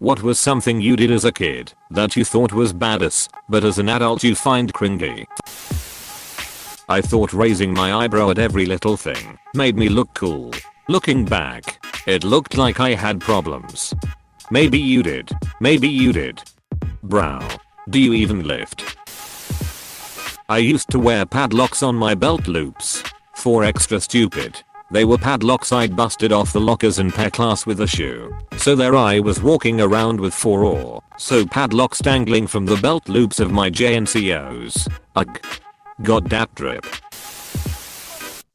What was something you did as a kid that you thought was badass, but as an adult you find cringy? I thought raising my eyebrow at every little thing made me look cool. Looking back, it looked like I had problems. Maybe you did. Maybe you did. Brow. Do you even lift? I used to wear padlocks on my belt loops. For extra stupid. They were padlocks I'd busted off the lockers in PE class with a shoe. So there I was walking around with 4 or so padlocks dangling from the belt loops of my JNCOs. Ugh. Got that drip.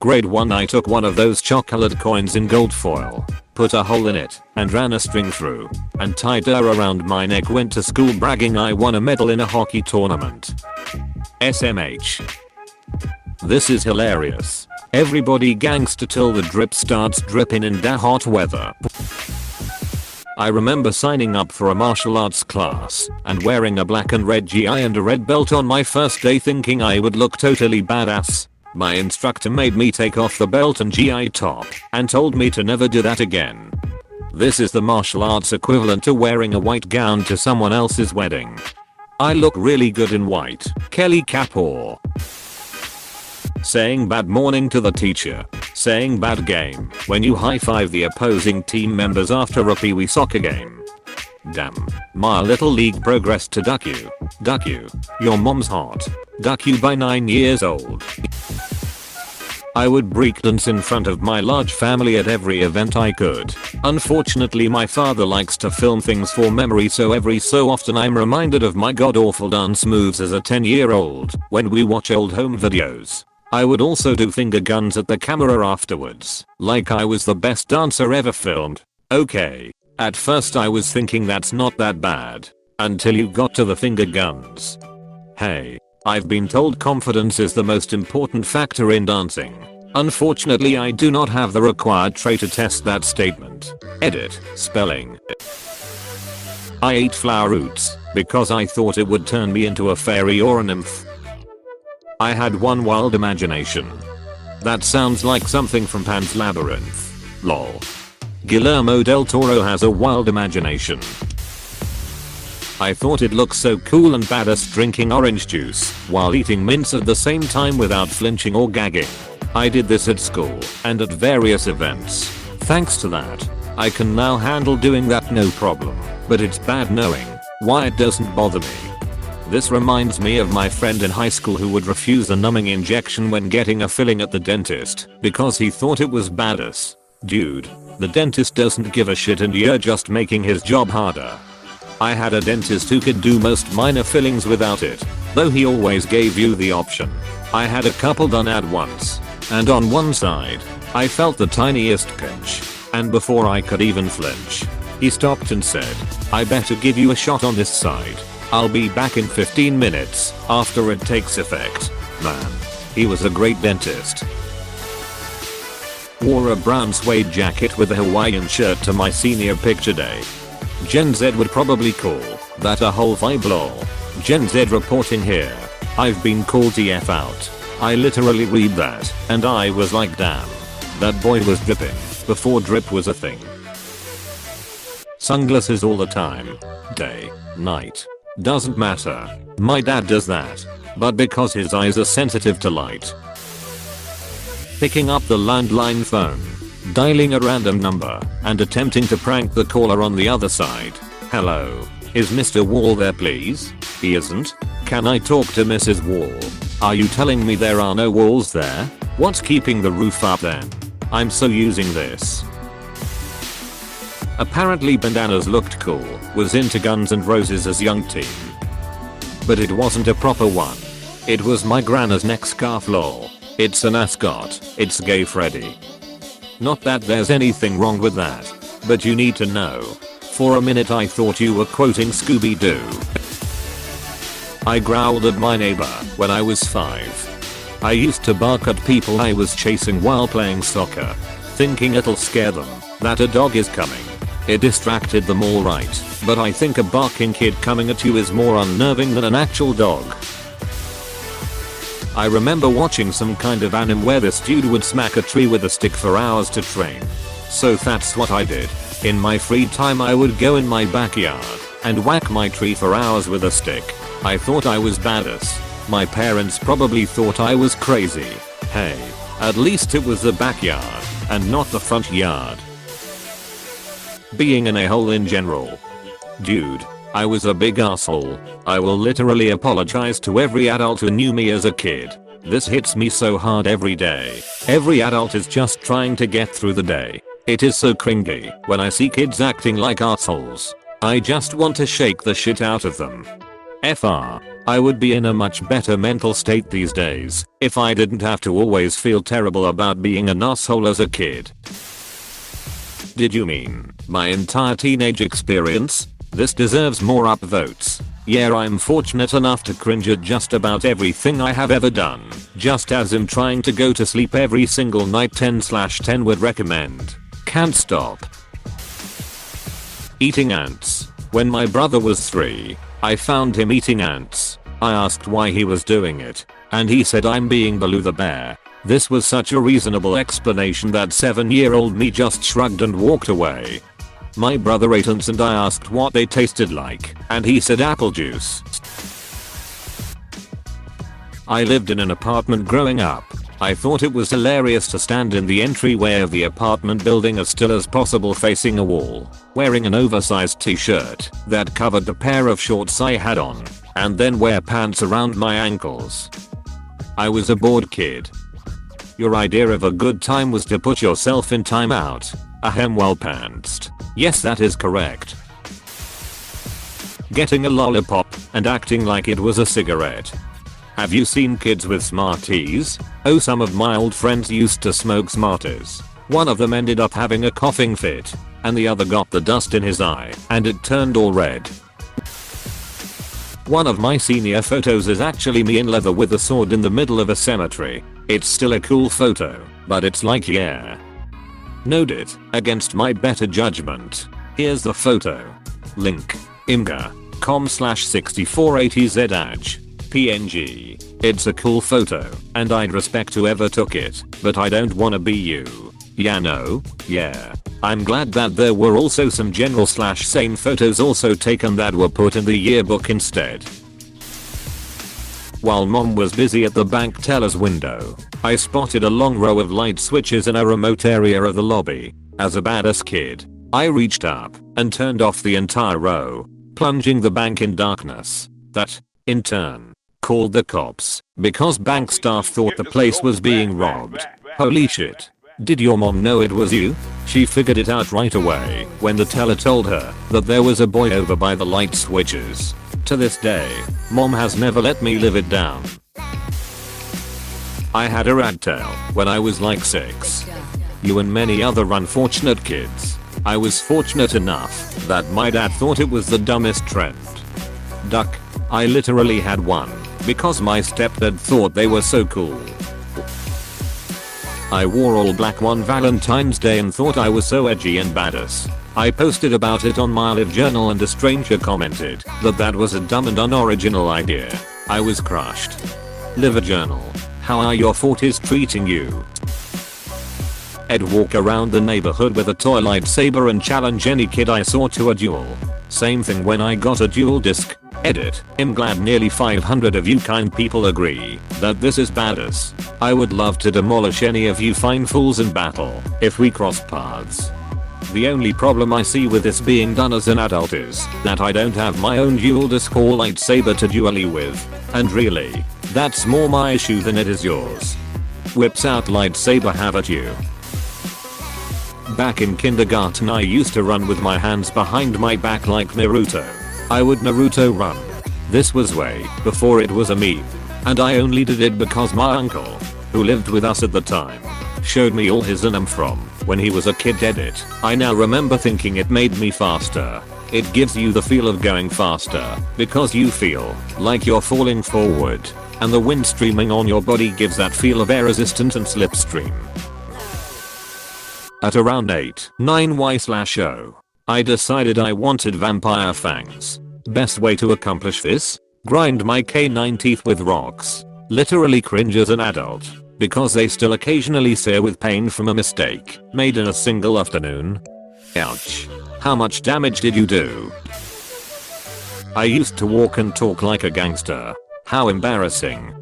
Grade 1 I took one of those chocolate coins in gold foil, put a hole in it, and ran a string through, and tied her around my neck, went to school bragging I won a medal in a hockey tournament. SMH. This is hilarious. Everybody gangster till the drip starts dripping in da hot weather. I remember signing up for a martial arts class and wearing a black and red GI and a red belt on my first day thinking I would look totally badass. My instructor made me take off the belt and GI top and told me to never do that again. This is the martial arts equivalent to wearing a white gown to someone else's wedding. I look really good in white. Kelly Kapoor. Saying bad morning to the teacher. Saying bad game when you high-five the opposing team members after a pee-wee soccer game. Damn. My little league progressed to duck you. Duck you. Your mom's hot. Duck you by 9 years old. I would breakdance in front of my large family at every event I could. Unfortunately my father likes to film things for memory, so every so often I'm reminded of my god-awful dance moves as a 10-year-old when we watch old home videos. I would also do finger guns at the camera afterwards, like I was the best dancer ever filmed. Okay. At first I was thinking that's not that bad. Until you got to the finger guns. Hey. I've been told confidence is the most important factor in dancing. Unfortunately I do not have the required trait to test that statement. Edit. Spelling. I ate flower roots because I thought it would turn me into a fairy or a nymph. I had one wild imagination. That sounds like something from Pan's Labyrinth. Lol. Guillermo del Toro has a wild imagination. I thought it looked so cool and badass drinking orange juice while eating mints at the same time without flinching or gagging. I did this at school and at various events. Thanks to that, I can now handle doing that no problem, but it's bad knowing why it doesn't bother me. This reminds me of my friend in high school who would refuse a numbing injection when getting a filling at the dentist because he thought it was badass. Dude, the dentist doesn't give a shit and you're just making his job harder. I had a dentist who could do most minor fillings without it, though he always gave you the option. I had a couple done at once, and on one side, I felt the tiniest pinch, and before I could even flinch, he stopped and said, I better give you a shot on this side. I'll be back in 15 minutes after it takes effect. Man, he was a great dentist. Wore a brown suede jacket with a Hawaiian shirt to my senior picture day. Gen Z would probably call that a whole vibe lol. Gen Z reporting here. I've been called TF out. I literally read that and I was like damn. That boy was dripping before drip was a thing. Sunglasses all the time. Day, night. Doesn't matter. My dad does that. But because his eyes are sensitive to light. Picking up the landline phone. Dialing a random number and attempting to prank the caller on the other side. Hello. Is Mr. Wall there please? He isn't? Can I talk to Mrs. Wall? Are you telling me there are no walls there? What's keeping the roof up then? I'm so using this. Apparently Bandanas looked cool, was into Guns N' Roses as young teen. But it wasn't a proper one. It was my grandma's neck scarf lol. It's an ascot, it's Gay Freddy. Not that there's anything wrong with that, but you need to know. For a minute I thought you were quoting Scooby-Doo. I growled at my neighbor when I was 5. I used to bark at people I was chasing while playing soccer, thinking it'll scare them that a dog is coming. It distracted them alright, but I think a barking kid coming at you is more unnerving than an actual dog. I remember watching some kind of anime where this dude would smack a tree with a stick for hours to train. So that's what I did. In my free time I would go in my backyard and whack my tree for hours with a stick. I thought I was badass. My parents probably thought I was crazy. Hey, at least it was the backyard and not the front yard. Being an a-hole in general. Dude, I was a big asshole. I will literally apologize to every adult who knew me as a kid. This hits me so hard every day. Every adult is just trying to get through the day. It is so cringy when I see kids acting like assholes. I just want to shake the shit out of them. FR, I would be in a much better mental state these days if I didn't have to always feel terrible about being an asshole as a kid. Did you mean my entire teenage experience? This deserves more upvotes. Yeah, I'm fortunate enough to cringe at just about everything I have ever done, just as in trying to go to sleep every single night 10/10 would recommend. Can't stop. Eating ants. When my brother was 3, I found him eating ants. I asked why he was doing it, and he said I'm being Baloo the bear. This was such a reasonable explanation that 7-year-old me just shrugged and walked away. My brother ate ants and I asked what they tasted like, and he said apple juice. I lived in an apartment growing up. I thought it was hilarious to stand in the entryway of the apartment building as still as possible facing a wall, wearing an oversized t-shirt that covered the pair of shorts I had on, and then wear pants around my ankles. I was a bored kid. Your idea of a good time was to put yourself in timeout. Ahem, well pantsed. Yes, that is correct. Getting a lollipop and acting like it was a cigarette. Have you seen kids with Smarties? Oh, some of my old friends used to smoke Smarties. One of them ended up having a coughing fit, and the other got the dust in his eye and it turned all red. One of my senior photos is actually me in leather with a sword in the middle of a cemetery. It's still a cool photo, but it's like, yeah. Knowed it against my better judgment. Here's the photo. Link. imga.com/6480zaj. PNG. It's a cool photo, and I'd respect whoever took it, but I don't wanna be you. Yeah, no? Yeah. I'm glad that there were also some general/sane photos also taken that were put in the yearbook instead. While mom was busy at the bank teller's window, I spotted a long row of light switches in a remote area of the lobby. As a badass kid, I reached up and turned off the entire row, plunging the bank in darkness. That, in turn, called the cops because bank staff thought the place was being robbed. Holy shit. Did your mom know it was you? She figured it out right away when the teller told her that there was a boy over by the light switches. To this day, mom has never let me live it down. I had a ragtail when I was like 6. You and many other unfortunate kids. I was fortunate enough that my dad thought it was the dumbest trend. Duck. I literally had one because my stepdad thought they were so cool. I wore all black one Valentine's Day and thought I was so edgy and badass. I posted about it on my live journal and a stranger commented that that was a dumb and unoriginal idea. I was crushed. Live a journal. How are your 40s treating you? I'd walk around the neighborhood with a toy lightsaber and challenge any kid I saw to a duel. Same thing when I got a dual disc. Edit. I'm glad nearly 500 of you kind people agree that this is badass. I would love to demolish any of you fine fools in battle if we cross paths. The only problem I see with this being done as an adult is that I don't have my own dual disc or lightsaber to dually with. And really, that's more my issue than it is yours. Whips out lightsaber, have at you. Back in kindergarten I used to run with my hands behind my back like Naruto. I would Naruto run. This was way before it was a meme. And I only did it because my uncle, who lived with us at the time, showed me all his anime from when he was a kid. Edit. I now remember thinking it made me faster. It gives you the feel of going faster because you feel like you're falling forward, and the wind streaming on your body gives that feel of air resistant and slipstream. At around 8/9y/0, I decided I wanted vampire fangs. Best way to accomplish this? Grind my canine teeth with rocks. Literally cringe as an adult, because they still occasionally sear with pain from a mistake made in a single afternoon. Ouch. How much damage did you do? I used to walk and talk like a gangster. How embarrassing.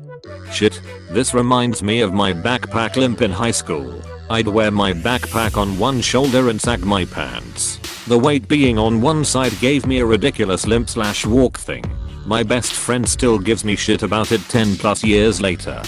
Shit, this reminds me of my backpack limp in high school. I'd wear my backpack on one shoulder and sag my pants. The weight being on one side gave me a ridiculous limp/walk thing. My best friend still gives me shit about it 10 plus years later.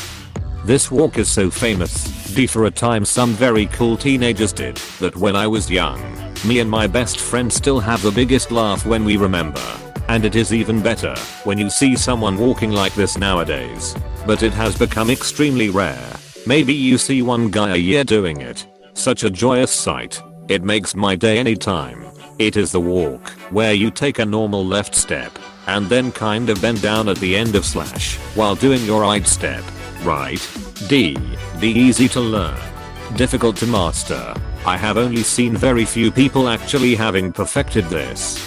This walk is so famous, due for a time some very cool teenagers did, that when I was young, me and my best friend still have the biggest laugh when we remember. And it is even better when you see someone walking like this nowadays. But it has become extremely rare. Maybe you see one guy a year doing it. Such a joyous sight. It makes my day anytime. It is the walk where you take a normal left step and then kind of bend down at the end of slash while doing your right step. Right? D. Easy to learn. Difficult to master. I have only seen very few people actually having perfected this.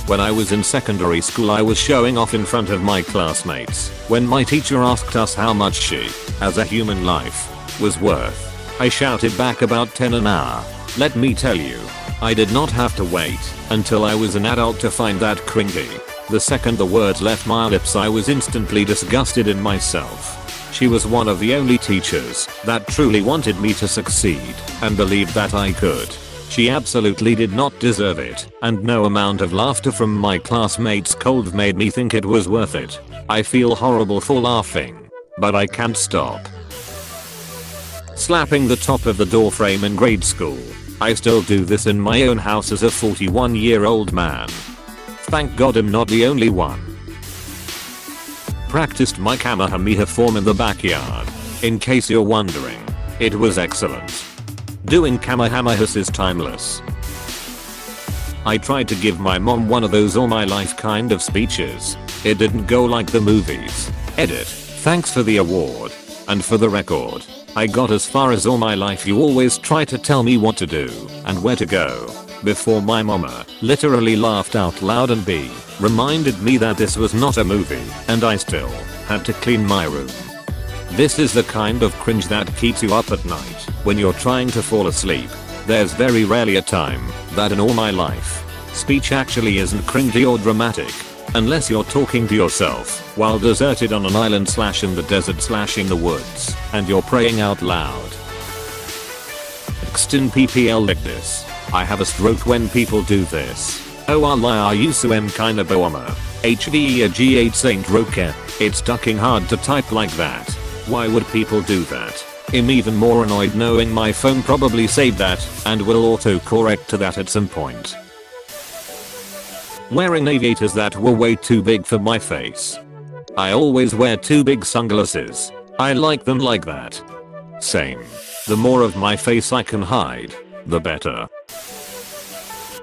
When I was in secondary school I was showing off in front of my classmates when my teacher asked us how much she, as a human life, was worth. I shouted back about 10 an hour. Let me tell you, I did not have to wait until I was an adult to find that cringy. The second the words left my lips I was instantly disgusted in myself. She was one of the only teachers that truly wanted me to succeed and believed that I could. She absolutely did not deserve it, and no amount of laughter from my classmates cold made me think it was worth it. I feel horrible for laughing, but I can't stop. Slapping the top of the door frame in grade school. I still do this in my own house as a 41-year-old man. Thank God I'm not the only one. Practiced my Kamehameha form in the backyard. In case you're wondering, it was excellent. Doing Kamehamehas is timeless. I tried to give my mom one of those all my life kind of speeches. It didn't go like the movies. Edit. Thanks for the award. And for the record, I got as far as all my life you always try to tell me what to do and where to go. Before my mama literally laughed out loud and reminded me that this was not a movie and I still had to clean my room. This is the kind of cringe that keeps you up at night when you're trying to fall asleep. There's very rarely a time that in all my life, speech actually isn't cringy or dramatic. Unless you're talking to yourself while deserted on an island / in the desert / in the woods and you're praying out loud. Extin PPL like this. I have a stroke when people do this. Oh Allah you so kinda boama. HVE a G8 Saint Roker. It's ducking hard to type like that. Why would people do that? I'm even more annoyed knowing my phone probably saved that and will autocorrect to that at some point. Wearing aviators that were way too big for my face. I always wear too big sunglasses. I like them like that. Same. The more of my face I can hide, the better.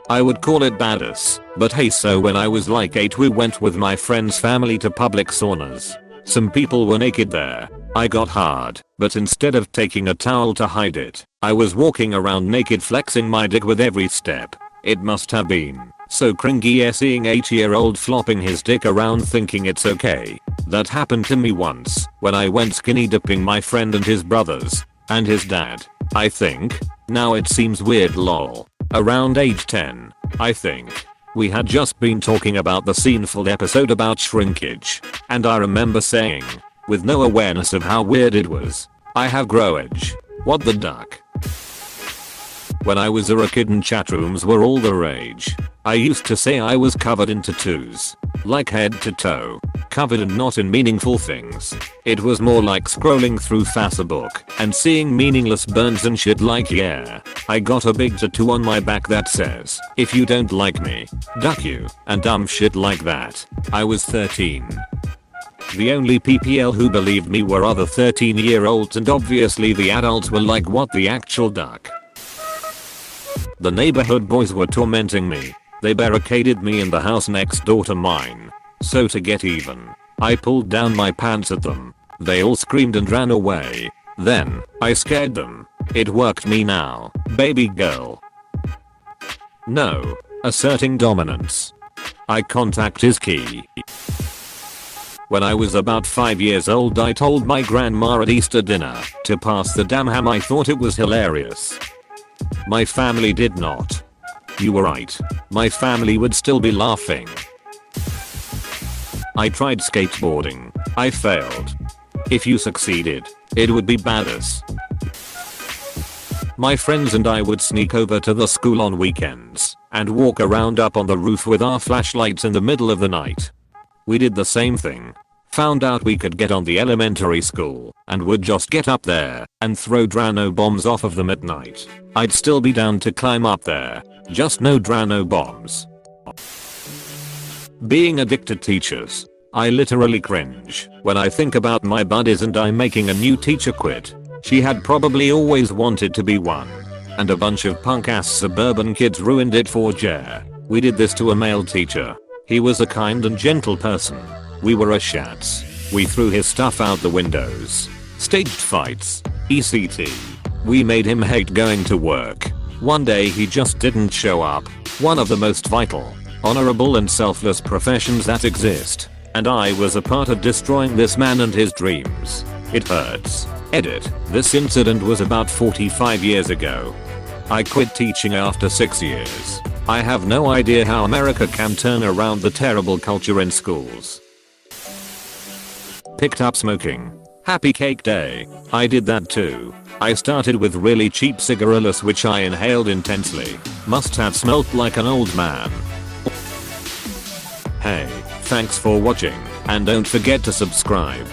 I would call it badass, but hey, so when I was like 8 we went with my friend's family to public saunas. Some people were naked there. I got hard, but instead of taking a towel to hide it, I was walking around naked flexing my dick with every step. It must have been so cringy seeing 8-year-old flopping his dick around thinking it's okay. That happened to me once when I went skinny dipping my friend and his brothers and his dad. I think. Now it seems weird lol. Around age 10, I think. We had just been talking about the sceneful episode about shrinkage, and I remember saying, with no awareness of how weird it was, I have growage. What the duck? When I was a kid and chat rooms were all the rage, I used to say I was covered in tattoos. Like head to toe. Covered and not in meaningful things. It was more like scrolling through Facebook and seeing meaningless burns and shit like yeah. I got a big tattoo on my back that says, if you don't like me, duck you, and dumb shit like that. I was 13. The only PPL who believed me were other 13-year-olds and obviously the adults were like what the actual duck. The neighborhood boys were tormenting me. They barricaded me in the house next door to mine. So to get even, I pulled down my pants at them. They all screamed and ran away. Then, I scared them. It worked me now, baby girl. No. Asserting dominance. Eye contact is key. When I was about 5 years old I told my grandma at Easter dinner to pass the damn ham. I thought it was hilarious. My family did not. You were right. My family would still be laughing. I tried skateboarding. I failed. If you succeeded, it would be badass. My friends and I would sneak over to the school on weekends and walk around up on the roof with our flashlights in the middle of the night. We did the same thing. Found out we could get on the elementary school and would just get up there and throw Drano bombs off of them at night. I'd still be down to climb up there, just no Drano bombs. Being addicted teachers. I literally cringe when I think about my buddies and I making a new teacher quit. She had probably always wanted to be one. And a bunch of punk ass suburban kids ruined it for Jer. We did this to a male teacher. He was a kind and gentle person. We were a shats. We threw his stuff out the windows. Staged fights. ECT. We made him hate going to work. One day he just didn't show up. One of the most vital, honorable and selfless professions that exist. And I was a part of destroying this man and his dreams. It hurts. Edit. This incident was about 45 years ago. I quit teaching after 6 years. I have no idea how America can turn around the terrible culture in schools. Picked up smoking. Happy Cake Day. I did that too. I started with really cheap cigarillos which I inhaled intensely. Must have smelt like an old man. Hey, thanks for watching, and don't forget to subscribe.